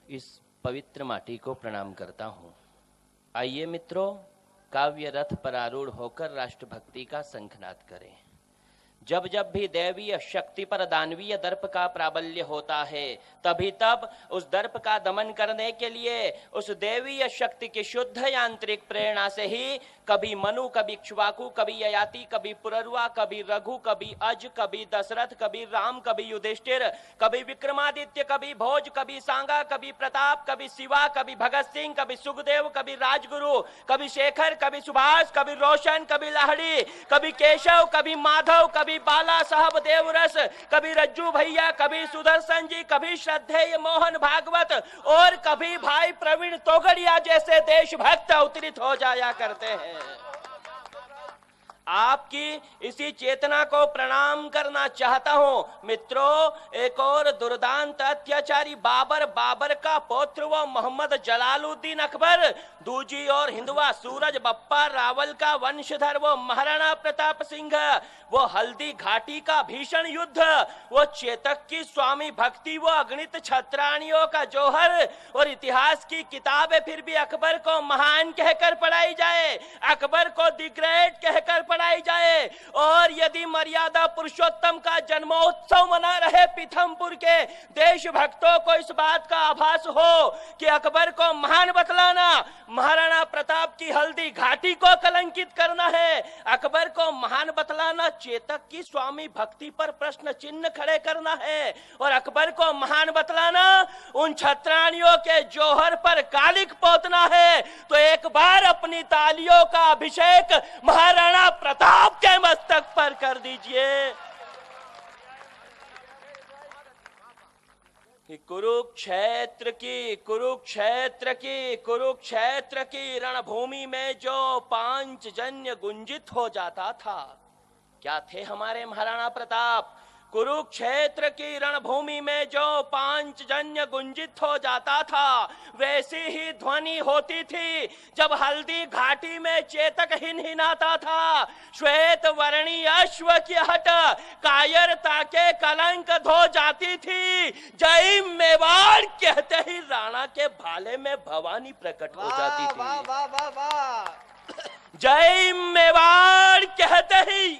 इस पवित्र माटी को प्रणाम करता हूँ। आइए मित्रों, काव्य रथ पर आरूढ़ होकर राष्ट्रभक्ति का शंखनाद करें। जब जब भी दैवीय शक्ति पर दानवीय दर्प का प्राबल्य होता है, तभी तब उस दर्प का दमन करने के लिए उस दैवीय शक्ति की शुद्ध यांत्रिक प्रेरणा से ही कभी मनु, कभी इक्ष्वाकु, कभी ययाति, कभी पुरर्वा, कभी रघु, कभी अज, कभी दशरथ, कभी राम, कभी युधिष्ठिर, कभी विक्रमादित्य, कभी भोज, कभी सांगा, कभी प्रताप, कभी शिवा, कभी भगत सिंह, कभी सुखदेव, कभी राजगुरु, कभी शेखर, कभी सुभाष, कभी रोशन, कभी लाहिड़ी, कभी केशव, कभी माधव, कभी बाला साहब देवरस, कभी रज्जू भैया, कभी सुदर्शन जी, कभी श्रद्धेय मोहन भागवत और कभी भाई प्रवीण तोगड़िया जैसे देशभक्त अवतरित हो जाया करते हैं। आपकी इसी चेतना को प्रणाम करना चाहता हूं। मित्रों, एक और दुर्दांत अत्याचारी बाबर का पौत्र वो मोहम्मद जलालुद्दीन अकबर, दूजी और हिंदुआ सूरज बप्पा रावल का वंशधर वो महाराणा प्रताप सिंह, वो हल्दी घाटी का भीषण युद्ध, वो चेतक की स्वामी भक्ति, वो अगणित छत्राणियों का जोहर और इतिहास की किताबें फिर भी अकबर को महान कहकर पढ़ाई जाए, अकबर को द ग्रेट कहकर पढ़ाई जाए। और यदि मर्यादा पुरुषोत्तम का जन्मोत्सव मना रहे पीथमपुर के देशभक्तों को इस बात का आभास हो कि अकबर को महान बतलाना महाराणा प्रताप की हल्दी घाटी को कलंकित करना है, अकबर को महान बतलाना चेतक की स्वामी भक्ति पर प्रश्न चिन्ह खड़े करना है, और अकबर को महान बतलाना उन छत्राणियों के जोहर पर कालिक पोतना है, तो एक बार अपनी तालियों का अभिषेक महाराणा प्रताप के मस्तक पर कर दीजिए कि कुरुक्षेत्र की रणभूमि में जो पांचजन्य गुंजित हो जाता था, क्या थे हमारे महाराणा प्रताप? कुरुक्षेत्र की रणभूमि में जो पांचजन्य गुंजित हो जाता था, वैसी ही ध्वनि होती थी जब हल्दी घाटी में चेतक हिनहिनाता था। श्वेत वर्णी अश्व की हट कायरता के कलंक धो जाती थी। जय मेवाड़ कहते ही राणा के भाले में भवानी प्रकट हो जाती थी। वाह वाह वाह वाह। जय मेवाड़ कहते ही,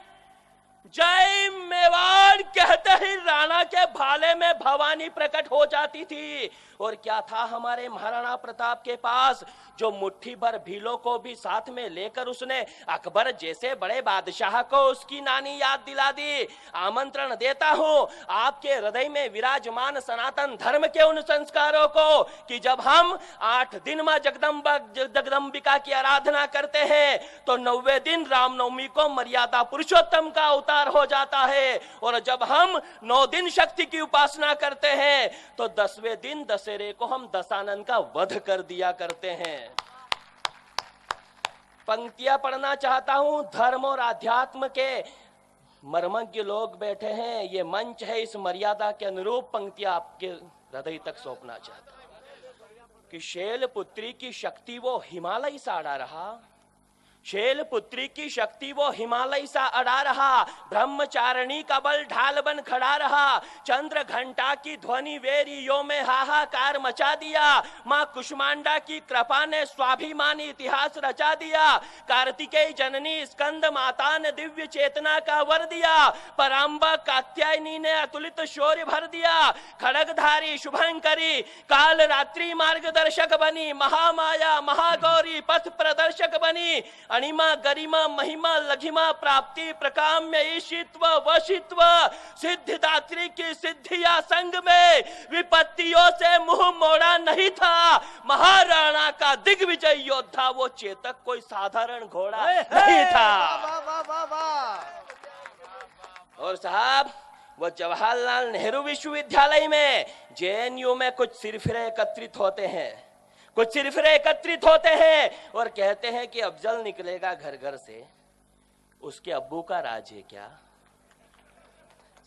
जय मेवाड़ कहते ही राणा के भाले में भवानी प्रकट हो जाती थी। और क्या था हमारे महाराणा प्रताप के पास, जो मुट्ठी भर भीलों को भी साथ में लेकर उसने अकबर जैसे बड़े बादशाह को उसकी नानी याद दिला दी। आमंत्रण देता हूं आपके हृदय में विराजमान सनातन धर्म के उन संस्कारों को कि जब हम 8 दिन मां जगदम्बिका की आराधना करते हैं, तो 9वें दिन रामनवमी को मर्यादा पुरुषोत्तम का अवतार हो जाता है, और जब हम 9 दिन शक्ति की उपासना करते हैं, तो 10वें दिन दशहरे को हम दशानन का वध कर दिया करते हैं। पंक्तियां पढ़ना चाहता हूं। धर्म और आध्यात्म के मर्मज्ञ लोग बैठे हैं, ये मंच है, इस मर्यादा के अनुरूप पंक्तियां आपके हृदय तक सौंपना चाहता हूं कि शैलपुत्री की शक्ति वो हिमालय सा अड़ा रहा, शैलपुत्री की शक्ति वो हिमालय सा अड़ा रहा, ब्रह्मचारिणी का बल ढाल बन खड़ा रहा, चंद्र घंटा की ध्वनि वेरियों में हाहाकार मचा दिया, मां कुष्मांडा की कृपा ने स्वाभिमानी इतिहास रचा दिया, कार्तिकेय जननी स्कंद माता ने दिव्य चेतना का वर दिया, परांबा कात्यायनी ने अतुलित शौर्य भर दिया, खड़गधारी शुभंकरी काल रात्रि मार्गदर्शक बनी, महामाया महागौरी पथ प्रदर्शक बनी, अणिमा गरिमा महिमा लघिमा प्राप्ति प्रकाम्य ईशित्व वशित्व सिद्धिदात्री की सिद्धिया संग में विपत्तियों से मुंह मोड़ा नहीं था। महाराणा का दिग्विजय योद्धा वो चेतक कोई साधारण घोड़ा नहीं था। और साहब, वो जवाहरलाल नेहरू विश्वविद्यालय में जेएनयू में कुछ सिरफिरे एकत्रित होते हैं, कुछ सिरफिरे एकत्रित होते हैं और कहते हैं कि अफजल निकलेगा घर घर से, उसके अब्बू का राज है क्या?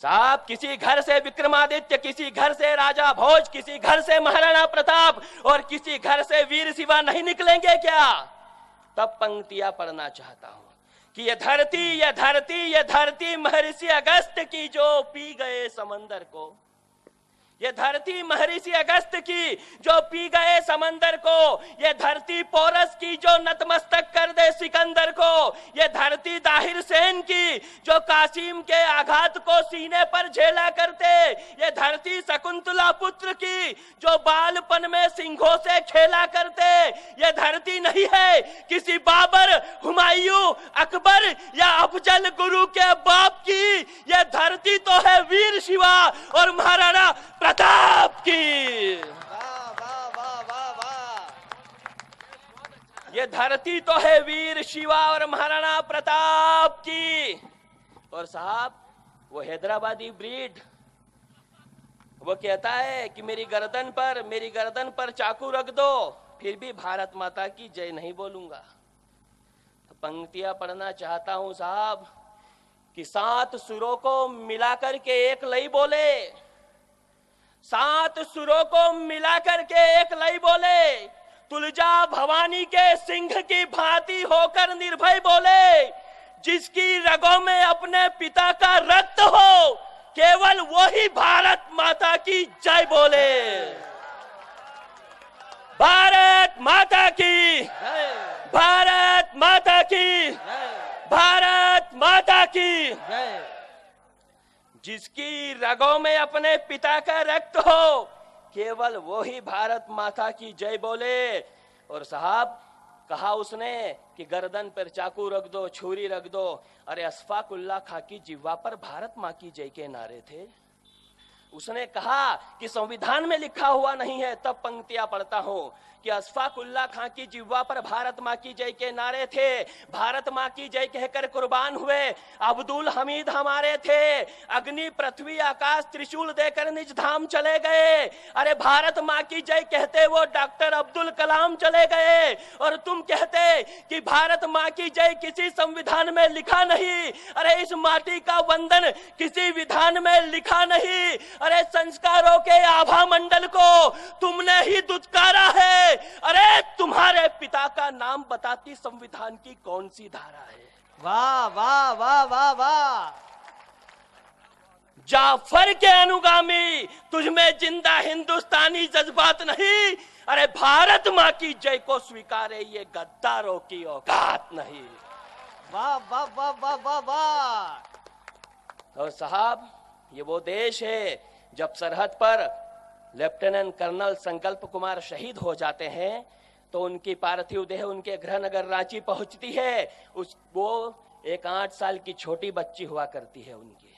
साहब, किसी घर से विक्रमादित्य, किसी घर से राजा भोज, किसी घर से महाराणा प्रताप और किसी घर से वीर शिवा नहीं निकलेंगे क्या? तब पंक्तियां पढ़ना चाहता हूं कि ये धरती महर्षि अगस्त की जो पी गए समंदर को, ये धरती महर्षि अगस्त की जो पी गए समंदर को, ये धरती पोरस की जो नतमस्तक कर दे सिकंदर को, ये धरती दाहिर सेन की जो कासिम के आघात को सीने पर झेला करते, ये धरती शकुंतला पुत्र की जो बालपन में सिंहों से खेला करते, ये धरती नहीं है किसी बाबर, हुमायूं, अकबर या अफजल गुरु के बाप की, ये धरती तो है वीर शिवा और महाराणा प्रताप की। वाह वाह वाह वाह वाह। ये धरती तो है वीर शिवा और महाराणा प्रताप की। और साहब वो हैदराबादी ब्रीड, वो कहता है कि मेरी गर्दन पर चाकू रख दो, फिर भी भारत माता की जय नहीं बोलूंगा। तो पंक्तियां पढ़ना चाहता हूं साहब कि 7 सुरों को मिलाकर के एक लई बोले, 7 सुरों को मिलाकर के एक लई बोले, तुलजा भवानी के सिंह की भांति होकर निर्भय बोले, जिसकी रगों में अपने पिता का रक्त हो, केवल वही भारत माता की जय बोले। भारत माता की, भारत माता की, भारत माता की। जिसकी रगों में अपने पिता का रक्त हो, केवल वो ही भारत माता की जय बोले। और साहब कहा उसने कि गर्दन पर चाकू रख दो, छुरी रख दो। अरे अशफाकुल्ला खां की जिह्वा पर भारत माँ की जय के नारे थे। उसने कहा कि संविधान में लिखा हुआ नहीं है, तब पंक्तियां पढ़ता हूं कि अशफाकुल्ला खां की जिह्वा पर भारत माँ की जय के नारे थे। भारत माँ की जय कहकर कुर्बान हुए अब्दुल हमीद हमारे थे। अग्नि पृथ्वी आकाश त्रिशूल देकर निज धाम चले गए। अरे भारत माँ की जय कहते वो डॉक्टर अब्दुल कलाम चले गए, और तुम कहते कि भारत माँ की जय किसी संविधान में लिखा नहीं। अरे इस माटी का वंदन किसी विधान में लिखा नहीं। अरे संस्कारों के आभा मंडल को तुमने ही दुत्कारा है। अरे तुम्हारे पिता का नाम बताती संविधान की कौन सी धारा है? वाह वाह वाह वाह वाह। जाफर के अनुगामी, तुझमें जिंदा हिंदुस्तानी जज्बात नहीं। अरे भारत माँ की जय को स्वीकारे ये गद्दारों की औकात नहीं। वाह वाह वाह वाह वाह वाह। और साहब ये वो देश है जब सरहद पर लेफ्टिनेंट कर्नल संकल्प कुमार शहीद हो जाते हैं तो उनकी पार्थिव देह उनके गृह नगर रांची पहुंचती है। वो एक 8 साल की छोटी बच्ची हुआ करती है उनकी।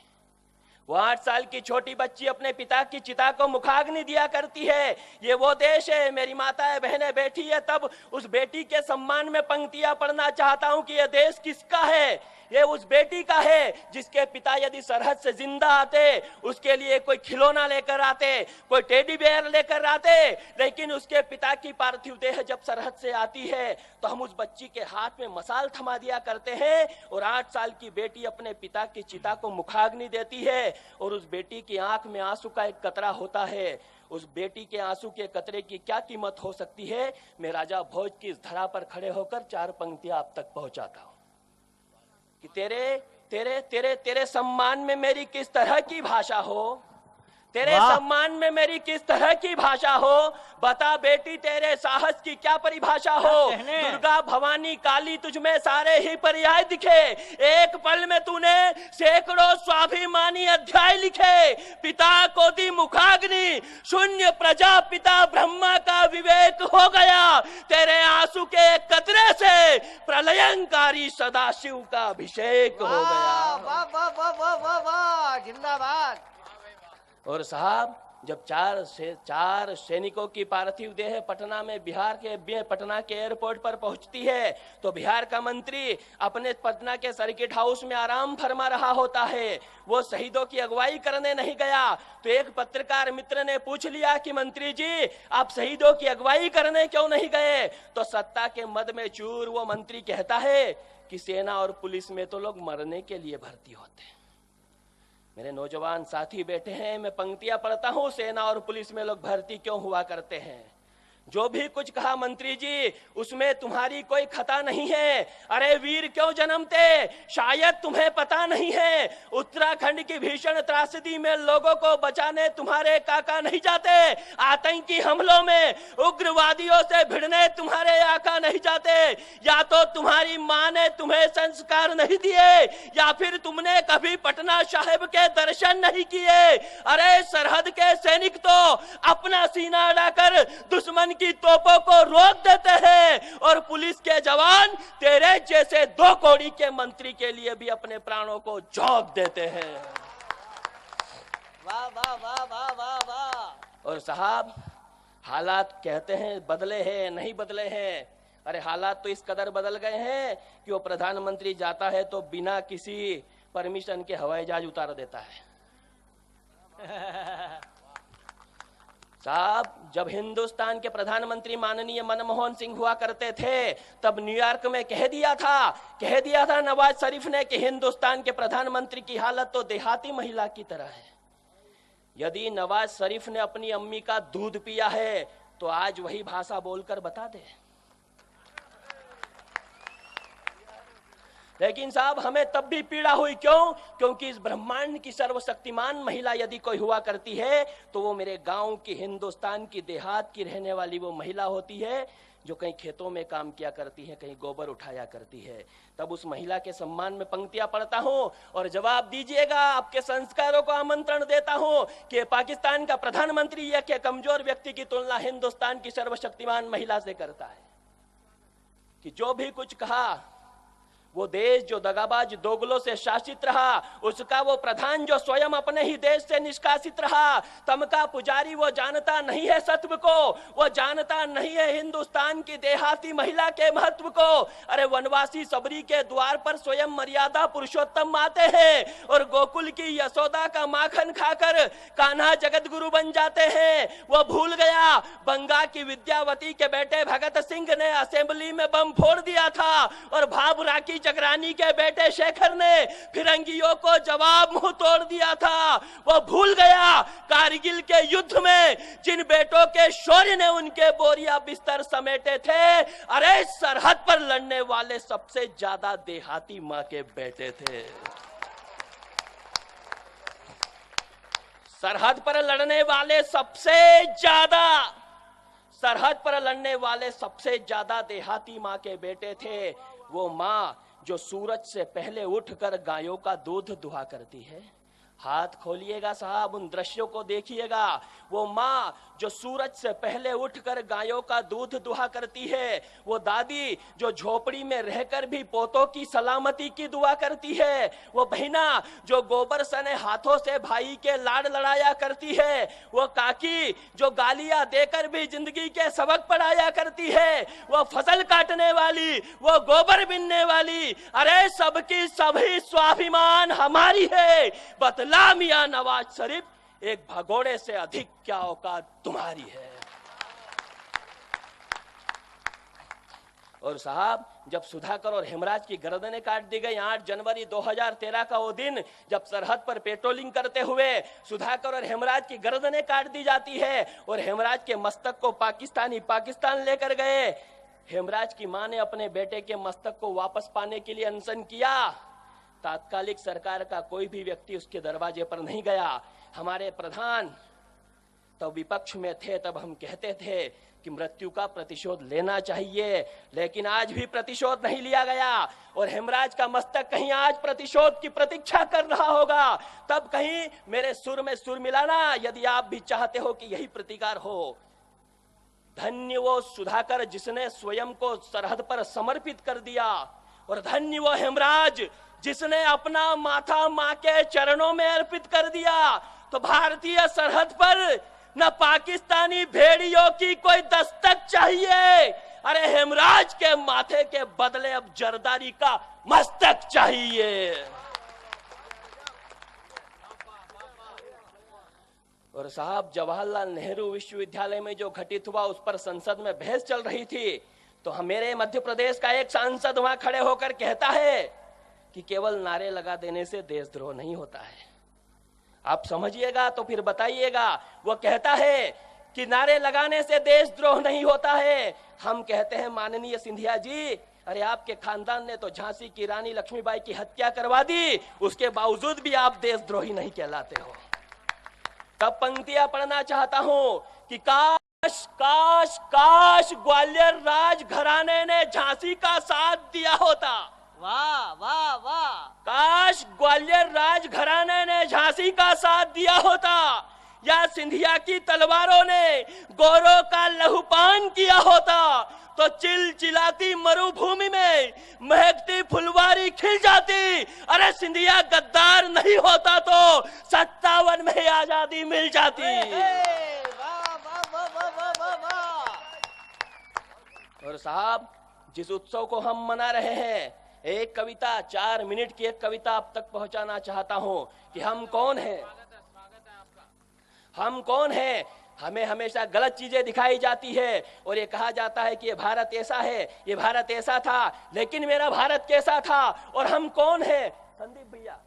वो 8 साल की छोटी बच्ची अपने पिता की चिता को मुखाग्नि दिया करती है। ये वो देश है, मेरी माताएं बहनें बैठी है, तब उस बेटी के सम्मान में पंक्तियां पढ़ना चाहता हूं कि यह देश किसका है। ये उस बेटी का है जिसके पिता यदि सरहद से जिंदा आते, उसके लिए कोई खिलौना लेकर आते, कोई टेडी बेयर लेकर आते, लेकिन उसके पिता की पार्थिव देह जब सरहद से आती है तो हम उस बच्ची के हाथ में मसाल थमा दिया करते हैं, और 8 साल की बेटी अपने पिता की चिता को मुखाग्नि देती है, और उस बेटी की आंख में आंसू का एक कतरा होता है। उस बेटी के आंसू के कतरे की क्या कीमत हो सकती है, मैं राजा भोज की इस धरा पर खड़े होकर 4 पंक्तियां आप तक पहुंचाता हूं कि तेरे तेरे तेरे तेरे सम्मान में मेरी किस तरह की भाषा हो, तेरे सम्मान में मेरी किस तरह की भाषा हो। बता बेटी तेरे साहस की क्या परिभाषा हो। दुर्गा भवानी काली तुझमें सारे ही पर्याय दिखे, एक पल में तूने सैकड़ों स्वाभिमानी अध्याय लिखे। पिता को दी मुखाग्नि, शून्य प्रजा पिता ब्रह्मा का विवेक हो गया। तेरे आंसू के कतरे से प्रलयंकारी सदाशिव का अभिषेक हो गया। वाह वाह वाह वाह वाह वाह, जिंदाबाद। और साहब जब 4 सैनिकों की पार्थिव देह पटना में पटना के एयरपोर्ट पर पहुंचती है तो बिहार का मंत्री अपने पटना के सर्किट हाउस में आराम फरमा रहा होता है। वो शहीदों की अगुवाई करने नहीं गया। तो एक पत्रकार मित्र ने पूछ लिया कि मंत्री जी आप शहीदों की अगुवाई करने क्यों नहीं गए? तो सत्ता के मद में चूर वो मंत्री कहता है कि सेना और पुलिस में तो लोग मरने के लिए भर्ती होते हैं। मेरे नौजवान साथी बैठे हैं, मैं पंक्तियां पढ़ता हूं, सेना और पुलिस में लोग भर्ती क्यों हुआ करते हैं। जो भी कुछ कहा मंत्री जी उसमें तुम्हारी कोई खता नहीं है। अरे वीर क्यों जन्मते, शायद तुम्हें पता नहीं है। उत्तराखंड की भीषण त्रासदी में लोगों को बचाने तुम्हारे काका नहीं जाते। आतंकी हमलों में उग्रवादियों से भिड़ने तुम्हारे आका नहीं जाते। या तो तुम्हारी माँ ने तुम्हें संस्कार नहीं दिए या फिर तुमने कभी पटना साहिब के दर्शन नहीं किए। अरे सरहद के सैनिक तो अपना सीना अड़ाकर दुश्मन की तोपों को रोक देते हैं और पुलिस के जवान तेरे जैसे 2 कौड़ी के मंत्री के लिए भी अपने प्राणों को झोंक देते हैं। वाह वाह वाह वाह वाह वाह। और साहब हालात कहते हैं बदले हैं, नहीं बदले हैं। अरे हालात तो इस कदर बदल गए हैं कि वो प्रधानमंत्री जाता है तो बिना किसी परमिशन के हवाई जहाज उतार देता है। साहब जब हिंदुस्तान के प्रधानमंत्री माननीय मनमोहन सिंह हुआ करते थे तब न्यूयॉर्क में कह दिया था नवाज शरीफ ने कि हिंदुस्तान के प्रधानमंत्री की हालत तो देहाती महिला की तरह है। यदि नवाज शरीफ ने अपनी अम्मी का दूध पिया है तो आज वही भाषा बोलकर बता दे। लेकिन साहब हमें तब भी पीड़ा हुई, क्यों? क्योंकि इस ब्रह्मांड की सर्वशक्तिमान महिला यदि कोई हुआ करती है तो वो मेरे गांव की, हिंदुस्तान की, देहात की रहने वाली वो महिला होती है जो कहीं खेतों में काम किया करती है, कहीं गोबर उठाया करती है। तब उस महिला के सम्मान में पंक्तियां पढ़ता हूं और जवाब दीजिएगा, आपके संस्कारों को आमंत्रण देता हूं कि पाकिस्तान का प्रधानमंत्री एक कमजोर व्यक्ति की तुलना हिंदुस्तान की सर्वशक्तिमान महिला से करता है कि जो भी कुछ कहा वो देश जो दगाबाज दोगलों से शासित रहा, उसका वो प्रधान जो स्वयं अपने ही देश से निष्कासित रहा। तम का पुजारी वो जानता नहीं है सत्व को, वो जानता नहीं है हिंदुस्तान की देहाती महिला के महत्व को। अरे वनवासी सबरी के द्वार पर स्वयं मर्यादा पुरुषोत्तम आते हैं और गोकुल की यशोदा का माखन खाकर कान्हा जगत गुरु बन जाते हैं। वो भूल गया बंगा की विद्यावती के बेटे भगत सिंह ने असेंबली में बम फोड़ दिया था और भाभरा की जगरानी के बेटे शेखर ने फिरंगियों को जवाब मुंह तोड़ दिया था। वो भूल गया कारगिल के युद्ध में जिन बेटों के शौर्य ने उनके बोरिया बिस्तर समेटे थे, अरे सरहद पर लड़ने वाले सबसे ज्यादा देहाती मां के बेटे थे। सरहद पर लड़ने वाले सबसे ज्यादा देहाती मां के बेटे थे। वो मां जो सूरज से पहले उठकर गायों का दूध दुहा करती है। हाथ खोलिएगा साहब, उन दृश्यों को देखिएगा। वो माँ जो सूरज से पहले उठकर गायों का दूध दुहा करती है, वो दादी जो झोपड़ी में रहकर भी पोतों की सलामती की दुआ करती है, वो बहिना जो गोबर सने हाथों से भाई के लाड लड़ाया करती है, वो काकी जो गालियां देकर भी जिंदगी के सबक पढ़ाया करती है, वो फसल काटने वाली, वो गोबर बिनने वाली, अरे सबकी सभी स्वाभिमान हमारी है। बतला मियां नवाज शरीफ, एक भगोड़े से अधिक क्या औकात तुम्हारी है। और साहब जब सुधाकर और हेमराज की गर्दनें काट दी गई 8 जनवरी 2013 का वो दिन, जब सरहद पर पेट्रोलिंग करते हुए सुधाकर और हेमराज की गर्दनें काट दी जाती है और हेमराज के मस्तक को पाकिस्तान लेकर गए। हेमराज की मां ने अपने बेटे के मस्तक को वापस पाने के लिए अनशन किया। तात्कालिक सरकार का कोई भी व्यक्ति उसके दरवाजे पर नहीं गया। हमारे प्रधान तब विपक्ष में थे, तब हम कहते थे कि मृत्यु का प्रतिशोध लेना चाहिए, लेकिन आज भी प्रतिशोध नहीं लिया गया और हेमराज का मस्तक कहीं आज प्रतिशोध की प्रतीक्षा कर रहा होगा। तब कहीं मेरे सुर में सुर मिलाना, यदि आप भी चाहते हो कि यही प्रतिकार हो। धन्य वो सुधाकर जिसने स्वयं को सरहद पर समर्पित कर दिया, और धन्य वो हेमराज जिसने अपना माथा मां के चरणों में अर्पित कर दिया। तो भारतीय सरहद पर न पाकिस्तानी भेड़ियों की कोई दस्तक चाहिए, अरे हेमराज के माथे के बदले अब जरदारी का मस्तक चाहिए। और साहब जवाहरलाल नेहरू विश्वविद्यालय में जो घटित हुआ उस पर संसद में बहस चल रही थी, तो मेरे मध्य प्रदेश का एक सांसद वहां खड़े होकर कहता है कि केवल नारे लगा देने से देशद्रोह नहीं होता है। आप समझिएगा तो फिर बताइएगा। वो कहता है कि नारे लगाने से देशद्रोह नहीं होता है। हम कहते हैं माननीय सिंधिया जी, अरे आपके खानदान ने तो झांसी की रानी लक्ष्मीबाई की हत्या करवा दी, उसके बावजूद भी आप देशद्रोही नहीं कहलाते हो। तब पंक्तियां पढ़ना चाहता हूं कि काश काश काश ग्वालियर राज घराने ने झांसी का साथ दिया होता। वाह वाह वाह। काश ग्वालियर राज घराने ने झांसी का साथ दिया होता, या सिंधिया की तलवारों ने गोरों का लहूपान किया होता, तो चिलचिलाती मरुभूमि में महकती फुलवारी खिल जाती। अरे सिंधिया गद्दार नहीं होता तो 57 में आजादी मिल जाती। वाह वाह वाह वाह वाह वाह। और साहब, जिस उत्सव को हम मना रहे हैं, एक कविता, 4 मिनट की एक कविता आप तक पहुंचाना चाहता हूं कि हम कौन हैं। हम कौन हैं। हमें हमेशा गलत चीजें दिखाई जाती है और ये कहा जाता है कि ये भारत ऐसा है, ये भारत ऐसा था, लेकिन मेरा भारत कैसा था और हम कौन हैं। संदीप भैया,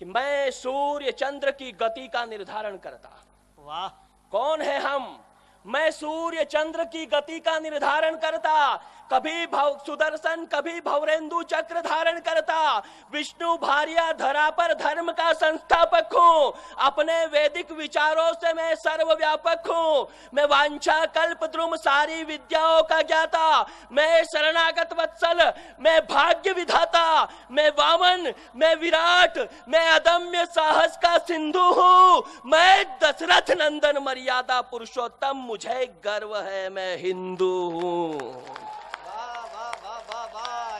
कि मैं सूर्य चंद्र की गति का निर्धारण करता। वाह। कौन है हम। मैं सूर्य चंद्र की गति का निर्धारण करता, कभी भव सुदर्शन कभी भवरेंदु चक्र धारण करता, विष्णु भार्या धरा पर धर्म का संस्थापक हूँ, अपने वैदिक विचारों से मैं सर्वव्यापक हूँ, मैं वांछा कल्प द्रुम सारी विद्याओं का ज्ञाता, मैं शरणागत वत्सल, मैं भाग्य विधाता, मैं वामन, मैं विराट, मैं अदम्य साहस का सिंधु हूँ, मैं दशरथ नंदन मर्यादा पुरुषोत्तम, मुझे गर्व है मैं हिंदू हूँ।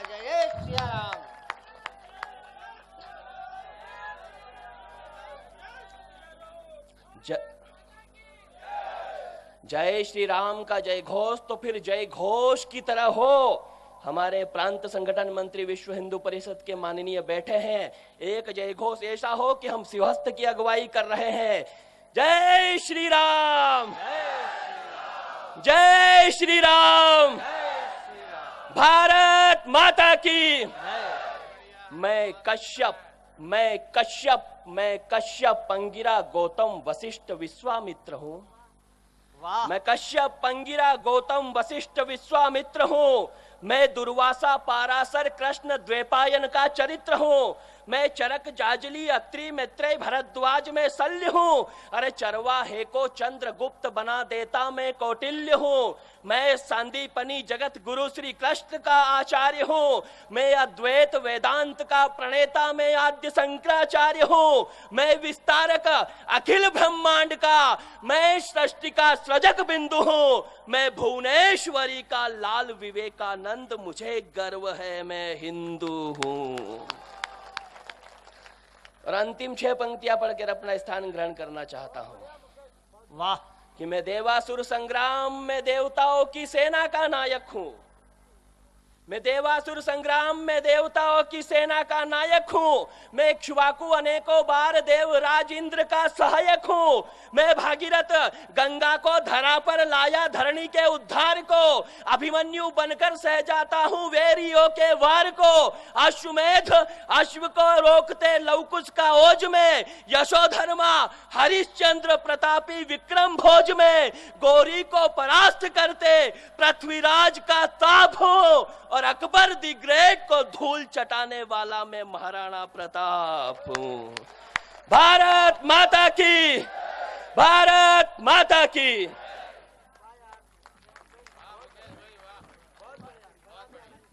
जय श्री राम। जय श्री राम का जय घोष तो फिर जय घोष की तरह हो। हमारे प्रांत संगठन मंत्री विश्व हिंदू परिषद के माननीय बैठे हैं, एक जय घोष ऐसा हो कि हम सिंहस्थ की अगुवाई कर रहे हैं। जय श्री राम, जय श्री राम, भारत माता की। मैं कश्यप, मैं कश्यप, मैं कश्यप, अंगिरा, गौतम, वशिष्ठ, विश्वामित्र हूँ। मैं कश्यप, अंगिरा, गौतम, वशिष्ठ, विश्वामित्र हूँ। मैं दुर्वासा, पाराशर, कृष्ण, द्वैपायन का चरित्र हूँ। मैं चरक, जाजली, अत्रि, मैत्रेय, भरद्वाज में शल्य हूँ। अरे चरवाहे को चंद्रगुप्त बना देता मैं कौटिल्य हूँ। मैं सांदीपनी जगत गुरु श्री कृष्ण का आचार्य हूँ। मैं अद्वैत वेदांत का प्रणेता मैं आद्य शंकराचार्य हूँ। मैं विस्तारक अखिल ब्रह्मांड का मैं सृष्टि का सृजक बिंदु हूँ। मैं भुवनेश्वरी का लाल विवेकानंद, मुझे गर्व है मैं हिंदू हूँ। और अंतिम 6 पंक्तियां पढ़कर अपना स्थान ग्रहण करना चाहता हूं। वाह। कि मैं देवासुर संग्राम में देवताओं की सेना का नायक हूं। मैं देवासुर संग्राम में देवताओं की सेना का नायक हूँ। मैं इक्ष्वाकु अनेकों बार देवराज इंद्र का सहायक हूँ। मैं भागीरथ गंगा को धरा पर लाया धरणी के उद्धार को। अभिमन्यु बनकर सह जाता हूँ वैरियों के वार को। अश्वमेध अश्व को रोकते लवकुश का ओज में। यशोधर्मा हरिश्चंद्र प्रतापी विक्रम भोज में। गौरी को परास्त करते पृथ्वीराज का ताप हूँ। और अकबर द ग्रेट को धूल चटाने वाला मैं महाराणा प्रताप हूँ। भारत माता की, भारत माता की।